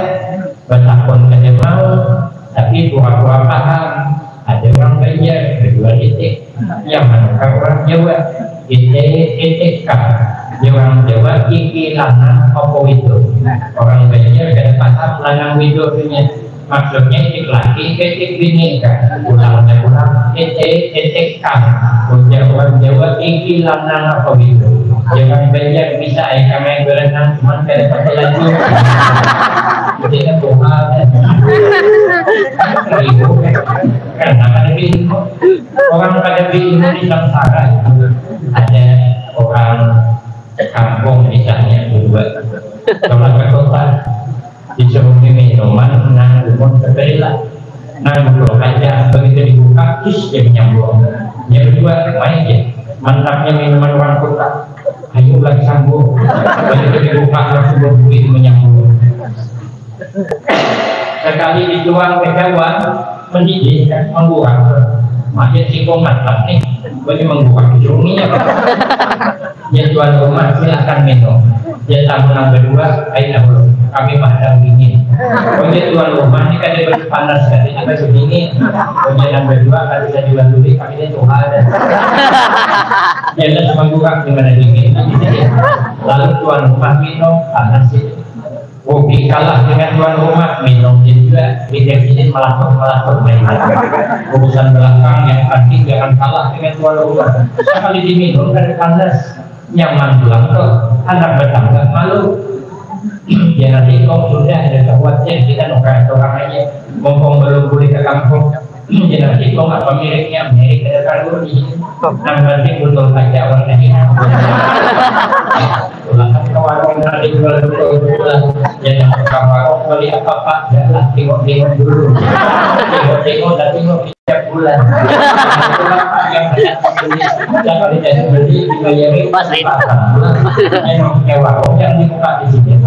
bertakon kada mau, tapi pura-pura paham. Ada orang belajar berdua titik, yang mana orang Jawa titik orang Jawa iki lanang apa itu orang belajar kada paham lanang itu maksudnya titik laki titik bini kan ulang titik ujar orang Jawa iki lanang apa itu jangan belajar bisa kami berenang cuma kada pakai laju jadi kan Tuhan karena pada ilmu orang pada ilmu di samsara ada orang kampung misalnya dua kalau ke kota disuruh minuman nang umum terbelah nang belum aja begitu dibuka terus dia menyambung yang kedua main ya mantapnya minuman orang kota ayo lagi sambung begitu dibuka langsung begitu menyambung sekali dituang ke Jawa mendidik kan membuat makin singkong mantap nih bagi membuat jurungnya dia tuan rumah silahkan minum dia tamu yang kedua air dahulu kami madang dingin. Pokoknya tuan rumah ini kan dia panas katanya baju dingin. Pokoknya yang berdua kali saya jual dulu kami ini Tuhan. Jangan cuma buka gimana dingin. Lalu tuan rumah minum panas itu. Kopi kalah dengan tuan rumah minum juga. Ini melakuk mainan. Urusan belakang yang pasti jangan kalah dengan tuan rumah. Sekali diminum dari panas. Nyaman pulang kok anak bertangga malu ya nanti kok sudah ada kekuatan kita nongkrong orang aja ngomong belum boleh ke kampung ya nanti kok apa miliknya milik ada kalau di sini nanti betul aja orang lagi pulang ke warung nanti jual ya nanti ke warung beli apa jangan tengok dulu tengok dan tengok setiap bulan yang jangan tidak beli dibayari emang warung yang dibuka di sini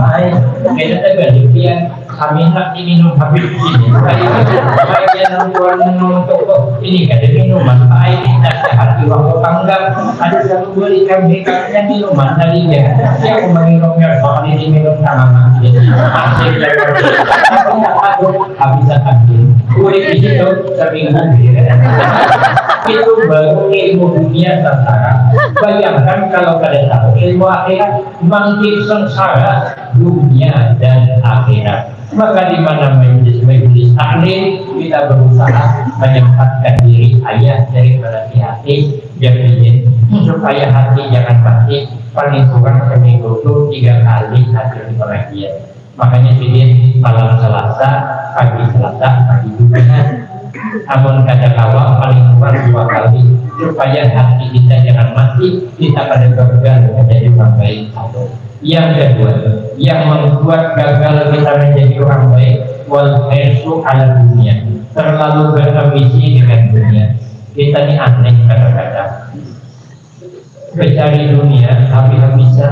kita terbalik dia kami nak minum habis di sini bagian untuk ini ada minuman air tidak sehat di waktu tanggal ada satu beli kami katanya minuman tadinya siapa meminumnya soal ini minum sama masih habis kulit di situ seminggu itu baru ilmu dunia tentara. Bayangkan kalau kalian tahu ilmu akhirat makin sengsara dunia dan akhirat. Maka di mana majelis taklim kita berusaha menyempatkan diri ayat dari hati jadinya supaya hati jangan mati paling kurang seminggu itu 3 kali hadir pengajian. Makanya jadi malam Selasa, pagi Selasa, pagi Jumat. Namun kadang-kadang paling kurang 2 kali supaya hati kita jangan mati, kita pada gagal menjadi orang baik. Yang kedua, yang membuat gagal kita menjadi orang baik, wal hirsu ala dunia, terlalu berambisi dengan dunia. Kita ini aneh kadang-kadang mencari dunia tapi bisa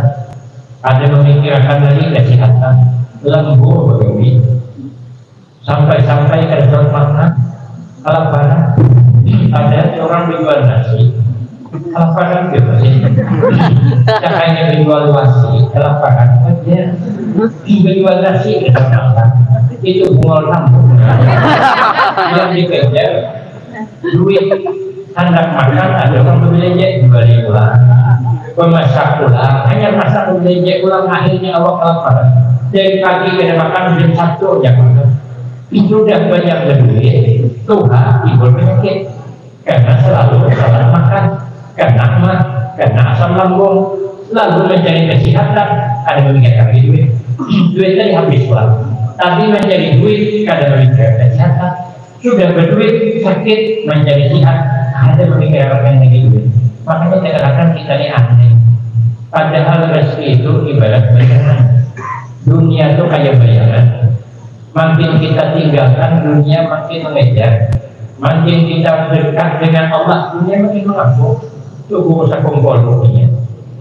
ada memikirkan lagi kesehatan, lembur begitu sampai ke dalam makna kelaparan. Ada orang menjual nasi kelaparan gitu sih cahaya menjual nasi kelaparan dia menjual nasi itu bunga lambung yang dikejar duit hendak makan ada orang berbelanja jual ulang pemasak ulang hanya masak berbelanja ulang akhirnya awak kelaparan dari pagi kita makan jam 1 ya itu udah banyak lebih Tuhan timbul penyakit karena selalu salah makan karena mah karena asam lambung lalu mencari kesehatan ada memikirkan duit tadi habis uang tadi mencari duit ada memikirkan kesehatan sudah berduit sakit mencari sehat ada memikirkan lagi duit makanya kadang-kadang kita ini aneh padahal rezeki itu ibarat bayangan dunia itu kayak bayangan makin kita tinggalkan dunia makin mengejar makin kita dekat dengan Allah dunia makin mengaku tunggu sekumpul dunia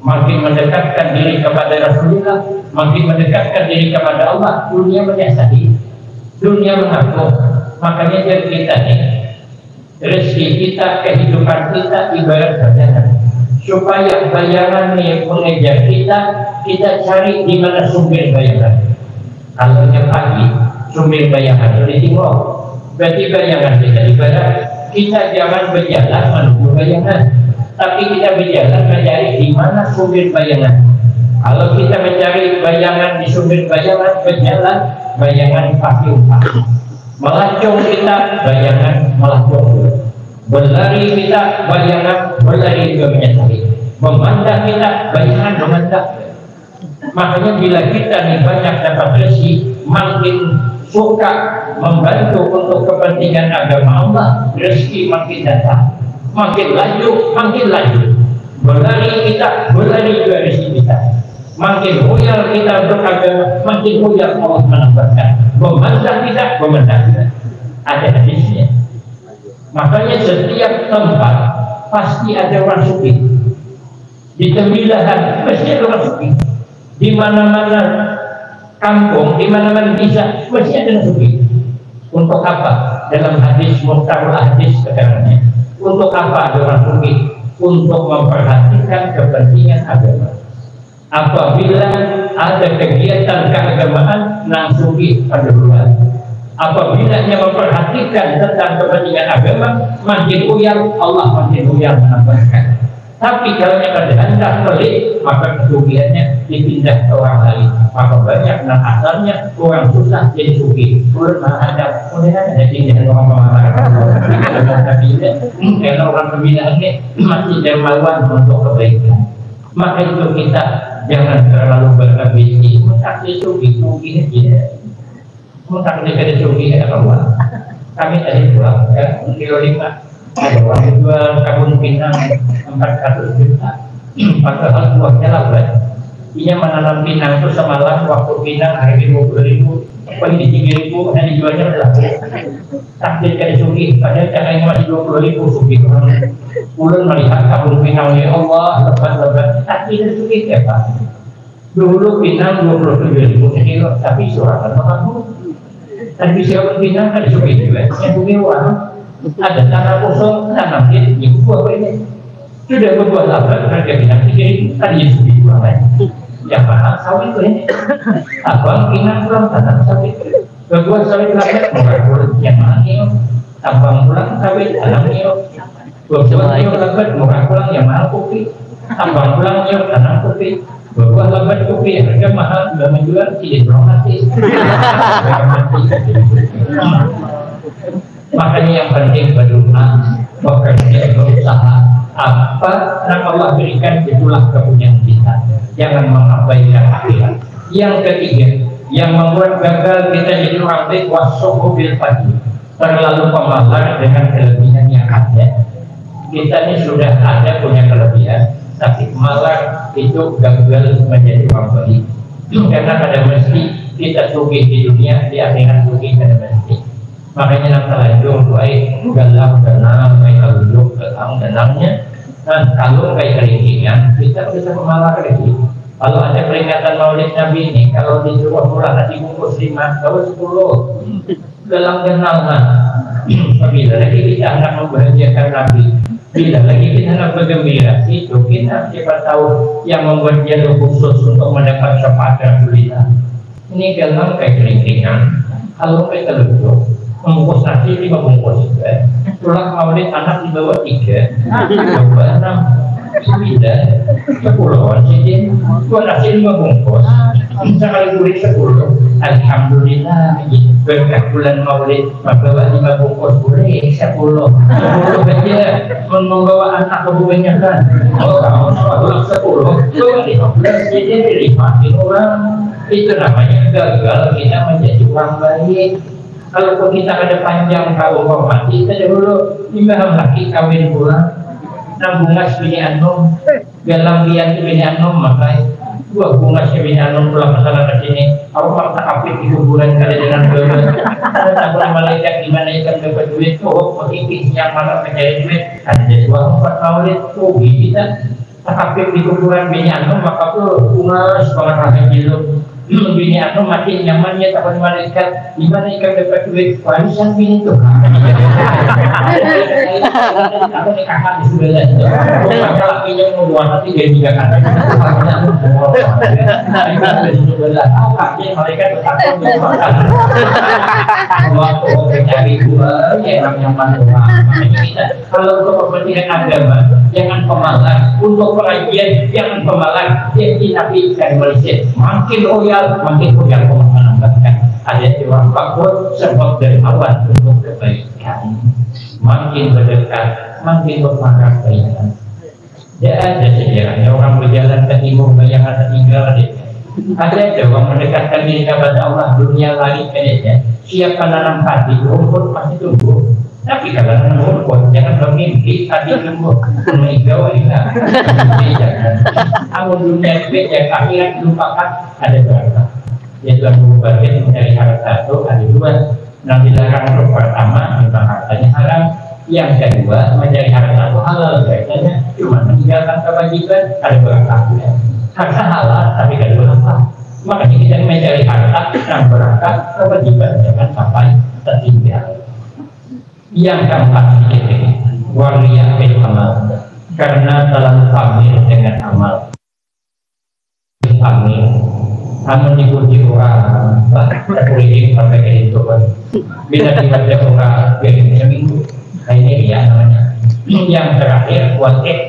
makin mendekatkan diri kepada Rasulullah makin mendekatkan diri kepada Allah dunia menyesali dunia mengaku makanya jadi kita nih rezeki kita kehidupan kita ibarat bayangan supaya bayangan yang mengejar kita cari di mana sumber bayangan kalau yang pagi sumber bayangan itu di timur berarti bayangan kita di barat kita jangan berjalan menuju bayangan tapi kita berjalan mencari di mana sumber bayangan kalau kita mencari bayangan di sumber bayangan berjalan bayangan pasti upah melacung kita bayangan melacung berlari kita bayangan berlari juga menyesali memandang kita bayangan memandang makanya bila kita nih banyak dapat rezeki makin suka membantu untuk kepentingan agama Allah rezeki makin datang makin laju berlari kita berlari juga rezeki kita makin huyal kita beragama makin huyal Allah menambahkan memandang kita ada hadisnya makanya setiap tempat pasti ada orang suki di tembilahan pasti ada orang suki di mana-mana kampung, di mana-mana desa mesti ada suki. Untuk apa? Dalam hadis muhtarul hadis keterangannya. Untuk apa ada orang suki? Untuk memperhatikan kepentingan agama. Apabila ada kegiatan keagamaan langsung diperluas. Apabila dia memperhatikan tentang kepentingan agama, makin uyar Allah makin uyar menambahkan. Tapi kalau yang berhendak pelit, maka kesugihannya dipindah ke orang lain. Maka banyak dan asalnya orang susah jadi sugi. Turun ada, kemudian ada pindah orang pemarah. Karena orang pembinaan ini masih dermawan untuk kebaikan. Maka itu kita jangan terlalu berambisi. Mutaksi sugi aja. Mutaksi ada sugi ada keluar. Kami tadi pulang ya, kilo 5. Ada orang jual kebun pinang 400 juta. Padahal buahnya lambat. Dia menanam pinang itu semalam waktu pinang harga 20.000, pagi di 3.000, dan dijualnya berapa? Takdir kali sugi, padahal caranya masih 20.000 sugi. Ulun melihat kebun pinang ya Allah, lebat-lebat. Takdir kali sugi apa? Dulu pinang 27.000 kilo, tapi suara mahal. Dan bisa pinang kali sugi juga, yang sugi uang. Ada tanah kosong, tanam ini buah ini sudah berbuat lambat harga pinang 3.000 tadi yang sudah jual lagi. Yang mahal sawit ini, abang pinang pulang tanam sawit, berbuat sawit lambat murah yang mahal ini, abang pulang sawit tanam ini, berbuat ini lambat murah pulang yang mahal kopi, abang pulang ini tanam kopi, berbuat lambat kopi harga mahal sudah menjual tidak berhenti. Makanya yang penting berdoa, bekerja, berusaha. Apa yang Allah berikan itulah kepunyaan kita. Jangan mengabaikan akhirat. Yang ketiga, yang membuat gagal kita jadi orang baik wasuhu bil fadli. Terlalu pemalas dengan kelebihan yang ada. Kita ini sudah ada punya kelebihan, tapi malah itu gagal menjadi orang baik. Karena pada mesti kita sugih di dunia, di akhirat sugih pada mesti. Makanya nak telanjung tuai galang galang kayak kalung galangnya dan kalung kayak keringingan kita bisa memalah lagi. Kalau ada peringatan Maulid Nabi ini, kalau disuruh murah nanti bungkus 5 atau 10 galang galangan. Bila lagi kita hendak membahagiakan Nabi, bila lagi kita hendak bergembira, itu kita siapa tahu yang membuat dia khusus untuk mendapat syafaat Rasulullah. Ini galang kayak keringingan, kalung kayak kalung. Membungkus nasi 5 bungkus pulang Maulid anak di bawah 3 bawah 6 9 10-an sih gua nasi 5 bungkus sekali kulit 10 Alhamdulillah berkah bulan Maulid membawa 5 bungkus boleh 10 aja membawa anak kebanyakan kalau 10 coba di 15 jadi dinikmatin orang itu namanya gagal kita menjadi orang baik. Kalau kita ada panjang kau hormati, kita dulu imbang laki kawin pula, nabungas bini anum, galang lian bini anum makai, dua bungas bini anum pulang masalah ke sini. Aku tak apik di kuburan kali dengan bela. Ada tabung malaikat di mana ikan dapat duit, oh pengikis yang malah mencari duit. Ada dua 4 Maulid, oh kita tak apik di kuburan bini anum maka tuh bungas banget rasanya jilu. Bini aku makin nyamannya tahun malaikat di mana ikan dapat duit warisan bini tuh. Aku nikahkan di sebelah itu. Kalau pinjam mau 2 nanti dia 3 kali. Di sebelah. Kaki malaikat takut dimakan. Waktu mencari dua yang nyaman doang. Kalau untuk kepentingan agama jangan pemalas, untuk pengajian jangan pemalas. Jadi Nabi dari Malaysia makin makin punya menambahkan ada orang takut sebab dari awan untuk kebaikan makin berdekat makin bermakna kebaikan. Tidak ada sejarahnya orang berjalan ke timur bayangan tinggal ada orang mendekatkan diri kepada Allah dunia lagi kayaknya siap menanam padi rumput pasti tumbuh tapi kalau nanam rumput jangan bermimpi padi tumbuh meninggal enggak jangan amun dunia yang akhirat lupakan ada berapa yaitu membagian mencari harta itu ada 2 yang dilarang untuk pertama memang hartanya haram yang kedua mencari harta itu halal biasanya cuma meninggalkan kewajiban ada berapa harta halal tapi ada berapa makanya kita mencari harta yang berapa kewajiban jangan sampai tertinggal. Yang keempat wariyah bil amal karena terlalu pamir dengan amal hamil, namun dipuji orang, terkulihin sampai ke itu kan. Bila dibaca orang, biasanya seminggu. Nah ini dia namanya. Yang terakhir,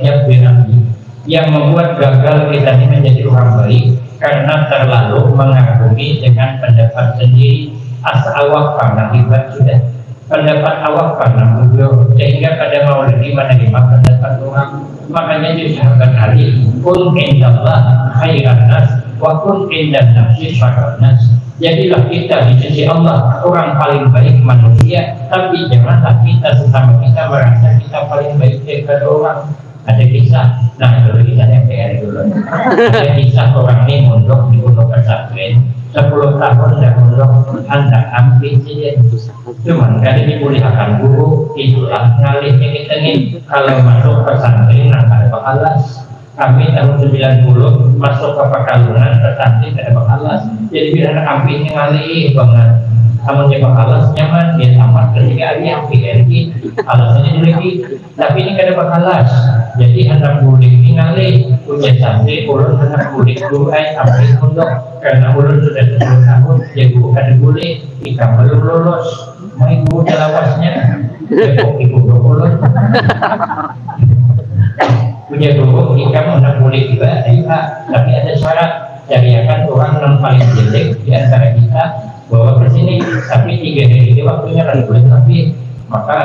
yang binabi, yang membuat gagal kita ini menjadi orang baik karena terlalu mengagumi dengan pendapat sendiri. Asa awak karena hebat sudah, pendapat awak karena bodoh, sehingga pada mau lagi menerima pendapat orang. Makanya diusahakan hari kun indallah khairan nas wa kun indan nafsi syarran nas. Jadilah kita di sisi Allah orang paling baik manusia, tapi janganlah kita sesama kita merasa kita paling baik daripada orang. Ada kisah, nah dulu kisahnya kayak dulu. Ada kisah orang ini mondok di Gunung Pesantren 10 tahun dan mondok anak ambil saja. Cuman kali dimuliakan guru, itulah ngalihnya kita nih kalau masuk pesantren ada bakalas. Kami tahun 90 masuk ke Pekalongan pesantren ada bakalas. Jadi biar anak ambilnya ngalih banget. Amannya bakalas nyaman, dia tamat ketika dia PRG, alasannya lagi. Tapi ini kada bakalas. Jadi anak bulik ini ngalih punya santri, ulun anak bulik dulu ambil untuk karena ulun sudah 10 tahun, jadi bukan bulik, kita belum lulus. Mau ibu jalawasnya, ibu ulun. Punya guru, kita anak bulik juga, tapi ada syarat. Cariakan orang yang paling jelek di antara kita bawa ke sini, tapi 3 hari ini waktunya kan boleh, tapi maka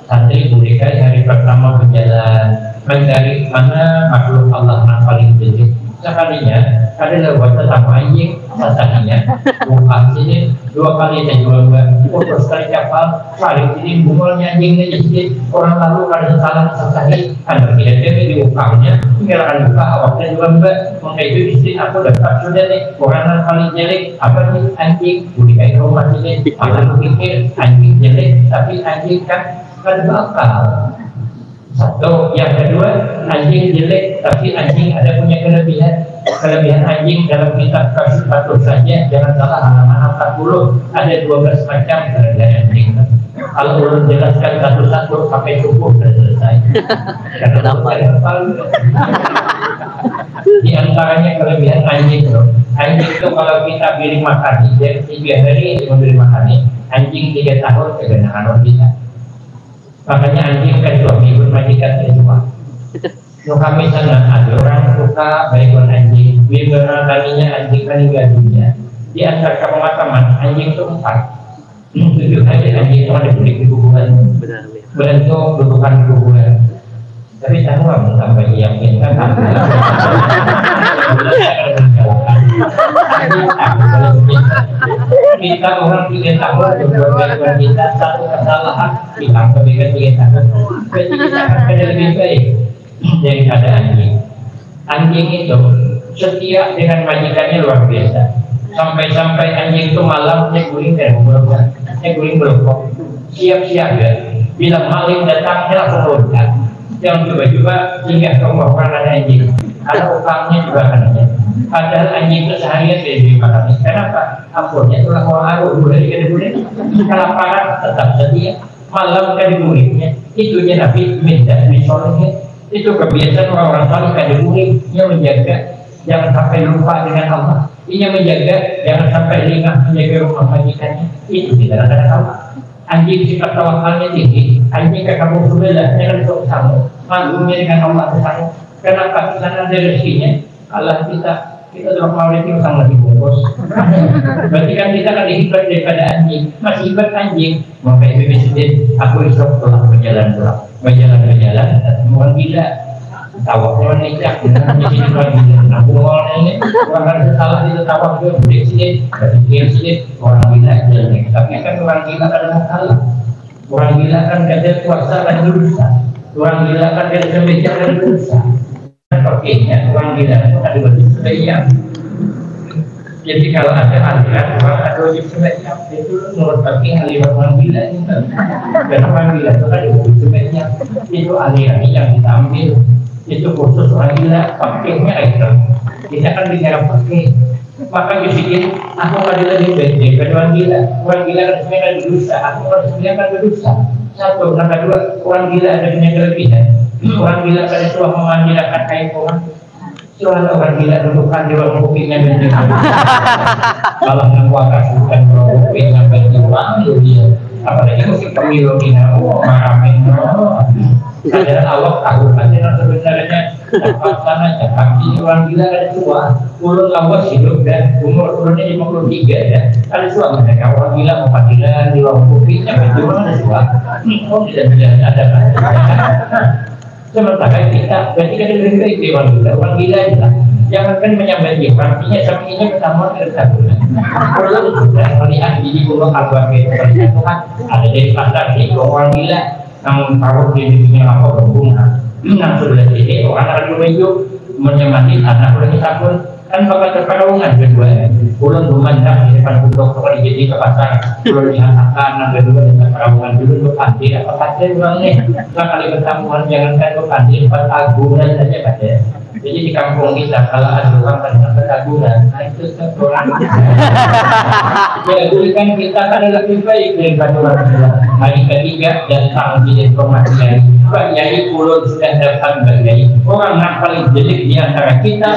santri budaya hari pertama berjalan mencari mana makhluk Allah yang paling jelek. Sekalinya ada lewat sama anjing, masanya buka sini 2 kali dan 2 terus sekali kapal paling sini bungolnya anjingnya jadi orang lalu ada salah sekali anda tidak ada di bukanya tinggalkan buka awaknya 2 mbak maka itu istri aku dapat sudah nih orang yang paling jelek apa nih anjing budaya rumah sini malah pikir anjing jelek tapi anjing kan ada bakal. Satu, yang kedua, anjing jelek, tapi anjing ada punya kelebihan. Kelebihan anjing dalam kitab kasus satu saja, jangan salah halaman 40, ada 12 macam kelebihan anjing. Kalau ulun jelaskan satu-satu sampai subuh sudah selesai. Kenapa? Di antaranya kelebihan anjing itu. Anjing itu kalau kita beli makan, jadi 3 hari membeli makan, anjing 3 tahun kegenahan kita. Makanya anjing kan suami pun majikan semua. So kami sana ada orang suka baikkan anjing, bila tadinya anjing kan gajinya. Di antara pemakaman anjing itu 4. 7 hari anjing itu ada di kuburan. Bentuk dudukan kuburan. Tapi tahu nggak sampai yang kita kan? Kita orang 3 tahun berbeda kita satu kesalahan kita kebaikan 3 tahun berarti kita akan lebih baik daripada anjing. Anjing itu setia dengan majikannya luar biasa sampai-sampai anjing itu malam guling dan guling berokok siap siaga bila maling datangnya langsung loncat yang coba-coba hingga ke rumah orang ada anjing ada utangnya juga anaknya. Padahal anjing itu seharian dari makan. Kenapa? Ampurnya itu orang aruh dari kedua kelaparan tetap setia. Malam kedua itunya Nabi minta disolongnya. Itu kebiasaan orang-orang saleh kedua menjaga jangan sampai lupa dengan Allah. Ia menjaga jangan sampai lengah menjaga rumah majikannya. Itu tidak ada Allah. Anjing sifat tawakalnya tinggi. Anjing ke kampung sebelah jangan sok sama. Mangumnya dengan Allah bersama. Kenapa kita ada rezekinya? Allah kita dalam maulid itu sangat dibungkus. Berarti kan kita kan hebat daripada anjing, masih hebat anjing. Maka itu sedih. Aku isok telah berjalan, orang gila. Tawak orang necak, di sini orang gila. Aku orang ini orang harus salah itu tawak juga boleh sedih, berpikir sedih orang gila jelek. Tapi kan orang gila kan ada salah. Orang gila kan ada kuasa dan dosa. Orang gila kan ada kemeja dan dosa. Pakainya orang gila itu ada wajib sebaiknya. Jadi kalau ada aliran orang ada wajib sebaiknya itu menurut pakai aliran orang gila itu dan orang gila itu ada wajib sebaiknya itu aliran yang kita ambil itu khusus orang gila pakainya itu kita kan bicara pakai maka disikin aku ada lebih baik daripada orang gila kan sebenarnya ada dosa aku sebenarnya kan berdosa satu yang kedua orang gila ada punya kelebihan. Orang bila pada suah memandilakan kain orang Soalnya orang gila dudukan di ruang kupingnya menjadi kalau ngakuakan bukan ruang kupingnya bagi uang dia apalagi musik pemilu kita marahin ada awak tahu aja sebenarnya dapat sananya kaki orang gila ada tua ulun lawas hidup dan umur ulunnya 53 ya ada tua mereka orang gila mau panggilan di ruang kupingnya bagi uang ada tua tidak ada sementara kita berarti kan lebih baik di orang gila juga jangankan menyambangi artinya sampingnya pertama tersabulan kalau sudah melihat di pulau agama itu kan ada dari pasar di orang gila yang taruh di dunia apa berbunga yang sudah jadi orang ada menuju menyemati anak udah kita pun kan bakal terperungan kedua pulang memandang di depan pulau kalau jadi ke pasar pulau dihantarkan anak kedua dengan perungan dulu ke panti apa saja uang nih kali pertemuan jangankan ke panti tempat agunan saja pada jadi di kampung kita kalau ada orang tentang agunan nah itu orang jadi kan kita kan lebih baik daripada orang hari ketiga datang di informasi dari Pak Yai Pulau sudah datang Yai orang yang paling jelek di antara kita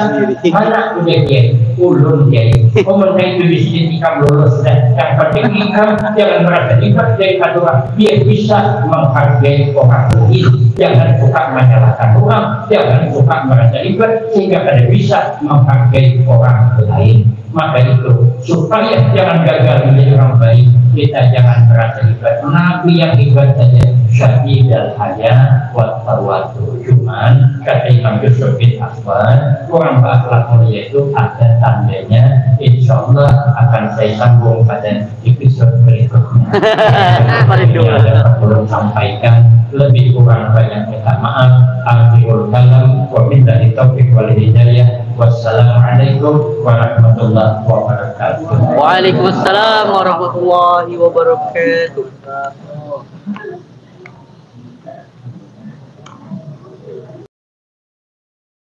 mana udah Yai Ulun Yai komentar itu di sini ikam lulus dan yang penting ikam jangan merasa hebat daripada orang dia bisa menghargai orang lain jangan suka menyalahkan orang jangan suka merasa hebat sehingga pada bisa menghargai orang lain maka itu supaya jangan gagal menjadi orang baik kita jangan merasa hebat Nabi yang hebat saja syahid dan hanya waktu cuman kata Imam Yusuf bin Affan orang berakhlak mulia itu ada tandanya insya Allah akan saya sambung pada episode berikutnya yang perlu sampaikan lebih kurang banyak minta maaf akhirul kalam wa billahi taufiq wal hidayah wassalamualaikum warahmatullahi wabarakatuh. Waalaikumsalam warahmatullahi wabarakatuh.